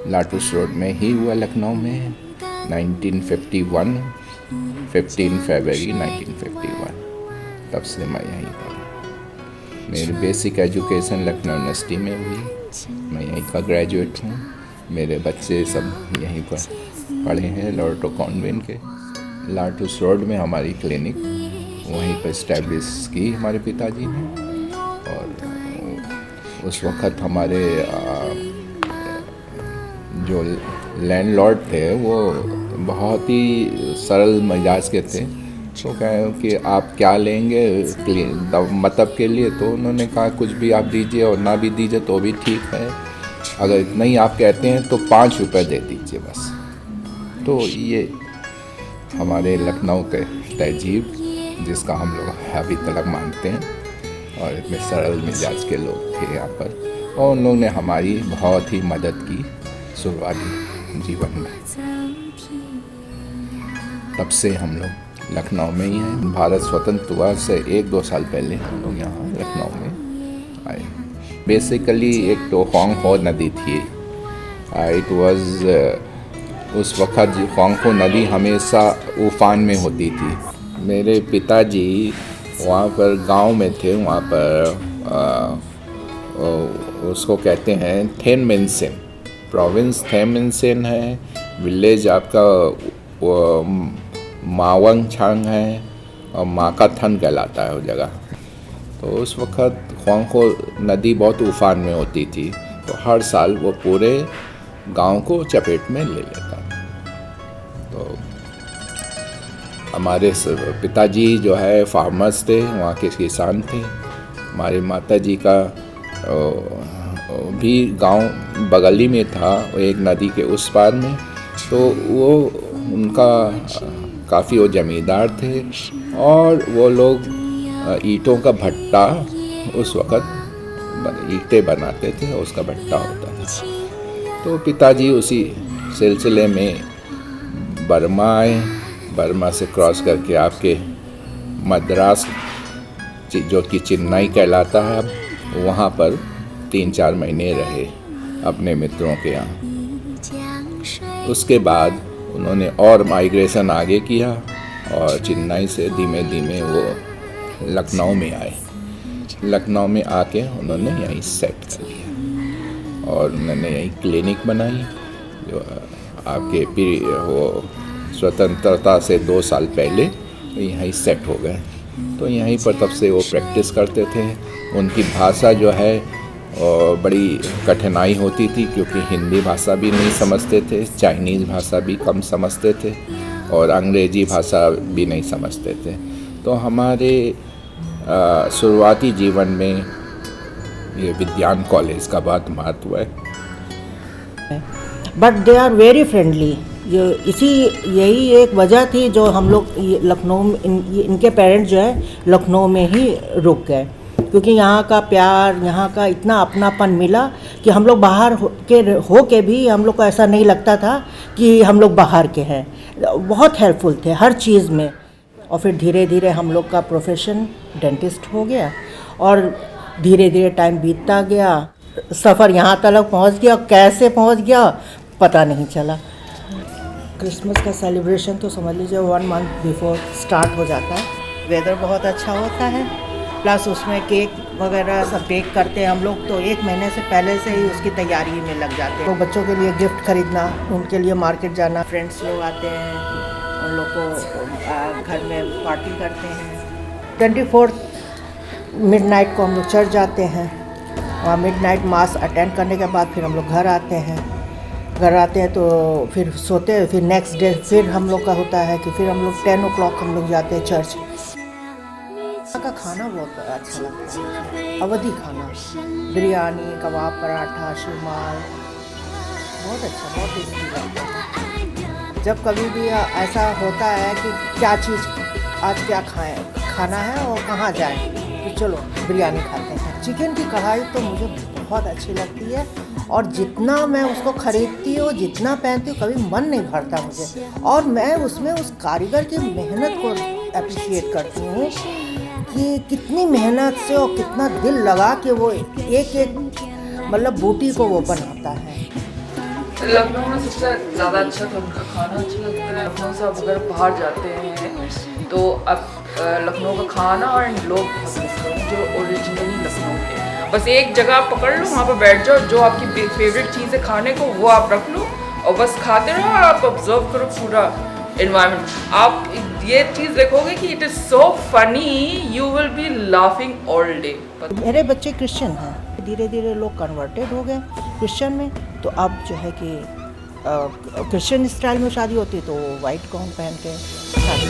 लाटूस road में ही हुआ, लखनऊ में 1951, 15 फरवरी 1951। तब से मैं यहीं पर। मेरी बेसिक एजुकेशन लखनऊ यूनिवर्सिटी में हुई। मैं यहीं का ग्रेजुएट हूँ। मेरे बच्चे सब यहीं पर पढ़े हैं, लॉरेटो कॉन्वेंट के। लाटूस रोड में हमारी क्लिनिक वहीं पर इस्टेब्लिश की हमारे पिताजी ने। और उस वक़्त हमारे जो लैंडलॉर्ड थे वो बहुत ही सरल मिजाज के थे। तो कहे कि आप क्या लेंगे मतलब के लिए, तो उन्होंने कहा कुछ भी आप दीजिए और ना भी दीजिए तो भी ठीक है, अगर इतना ही आप कहते हैं तो 5 रुपये दे दीजिए बस। तो ये हमारे लखनऊ के तहजीब जिसका हम लोग अभी तक मानते हैं, और इतने सरल मिजाज के लोग थे यहाँ पर, और उन लोगों ने हमारी बहुत ही मदद की शुरुआती जीवन में। तब से हम लोग लखनऊ में ही हैं। भारत स्वतंत्र हुआ से 1-2 साल पहले हम लोग यहाँ लखनऊ में आए। बेसिकली एक तो होंगहो नदी थी। इट वाज उस वक़्त होंगहो नदी हमेशा उफान में होती थी। मेरे पिताजी वहाँ पर गांव में थे, वहाँ पर उसको कहते हैं थेनमेनसेन, प्रोविंस थेनमेनसेन है, विलेज आपका मावंग छांग है, और माकाथन कहलाता है वो जगह। तो उस वक़्त होंगहो नदी बहुत उफान में होती थी, तो हर साल वो पूरे गांव को चपेट में ले लेता। तो हमारे पिताजी जो है फार्मर्स थे, वहाँ के किसान थे। हमारे माताजी का भी गांव बगली में था, एक नदी के उस पार में। तो वो उनका काफ़ी वो जमींदार थे, और वो लोग ईंटों का भट्टा, उस वक़्त ईंटें बनाते थे, उसका भट्टा होता था। तो पिताजी उसी सिलसिले में बर्मा आए। बर्मा से क्रॉस करके आपके मद्रास, जो कि चेन्नई कहलाता है, वहाँ पर 3-4 महीने रहे अपने मित्रों के यहाँ। उसके बाद उन्होंने और माइग्रेशन आगे किया, और चेन्नई से धीमे धीमे वो लखनऊ में आए। लखनऊ में आके उन्होंने यहीं सेट कर लिया, और उन्होंने यहीं क्लिनिक बनाई, जो आपके वो स्वतंत्रता से 2 साल पहले यहीं सेट हो गए। तो यहीं पर तब से वो प्रैक्टिस करते थे। उनकी भाषा जो है बड़ी कठिनाई होती थी, क्योंकि हिंदी भाषा भी नहीं समझते थे, चाइनीज़ भाषा भी कम समझते थे, और अंग्रेज़ी भाषा भी नहीं समझते थे। तो हमारे शुरुआती जीवन में ये विज्ञान कॉलेज का बहुत महत्व है। But they are very friendly. यही एक वजह थी जो हम लोग लखनऊ में इनके पेरेंट्स जो है लखनऊ में ही रुक गए, क्योंकि यहाँ का प्यार, यहाँ का इतना अपनापन मिला कि हम लोग बाहर हो के भी हम लोग को ऐसा नहीं लगता था कि हम लोग बाहर के हैं। बहुत हेल्पफुल थे हर चीज़ में। और फिर धीरे धीरे हम लोग का प्रोफेशन डेंटिस्ट हो गया, और धीरे धीरे टाइम बीतता गया, सफ़र यहाँ तक पहुँच गया। कैसे पहुँच गया पता नहीं चला। क्रिसमस का सेलिब्रेशन तो समझ लीजिए 1 मंथ बिफोर स्टार्ट हो जाता है। वेदर बहुत अच्छा होता है, प्लस उसमें केक वगैरह सब बेक करते हैं हम लोग, तो 1 महीने से पहले से ही उसकी तैयारी में लग जाते हैं। तो बच्चों के लिए गिफ्ट खरीदना, उनके लिए मार्केट जाना, फ्रेंड्स लोग आते हैं, उन लोग को घर में पार्टी करते हैं। 24 मिडनाइट को हम लोग चर्च जाते हैं, वहाँ मिडनाइट मास अटेंड करने के बाद फिर हम लोग घर आते हैं। घर आते हैं तो फिर सोते हैं, फिर नेक्स्ट डे फिर हम लोग का होता है कि फिर हम लोग 10 o'clock हम लोग जाते हैं चर्च। का खाना बहुत अच्छा लगता है, अवधी खाना, बिरयानी, कबाब, पराठा, शिमाल, बहुत अच्छा, बहुत टेस्टी लगता है। जब कभी भी ऐसा होता है कि क्या चीज़ आज क्या खाना है और कहाँ जाएं, तो चलो बिरयानी खाते हैं। चिकन की कढ़ाई तो मुझे बहुत अच्छी लगती है, और जितना मैं उसको ख़रीदती हूँ, जितना पहनती हूँ, कभी मन नहीं भरता मुझे। और मैं उसमें उस कारीगर की मेहनत को अप्रिशिएट करती हूँ कि कितनी मेहनत से और कितना दिल लगा के वो एक एक मतलब बूटी को वो बनाता है। लखनऊ में सबसे ज़्यादा अच्छा तो उनका खाना अच्छा लगता है। लखनऊ से आप अगर बाहर जाते हैं तो अब लखनऊ का खाना और लोग जो ओरिजिनली लखनऊ के, बस एक जगह आप पकड़ लो, वहाँ पर बैठ जाओ, जो आपकी फेवरेट चीज़ है खाने को वो आप रख लो और बस खाते रहो और आप ऑब्जर्व करो पूरा इन्वायरमेंट। आप ये चीज़ देखोगे कि it is so funny, you will be laughing all day. मेरे बच्चे क्रिश्चियन हैं, धीरे धीरे लोग कन्वर्टेड हो गए क्रिश्चियन में, तो अब जो है कि क्रिश्चियन स्टाइल में शादी होती है तो वाइट गाउन पहन के शादी।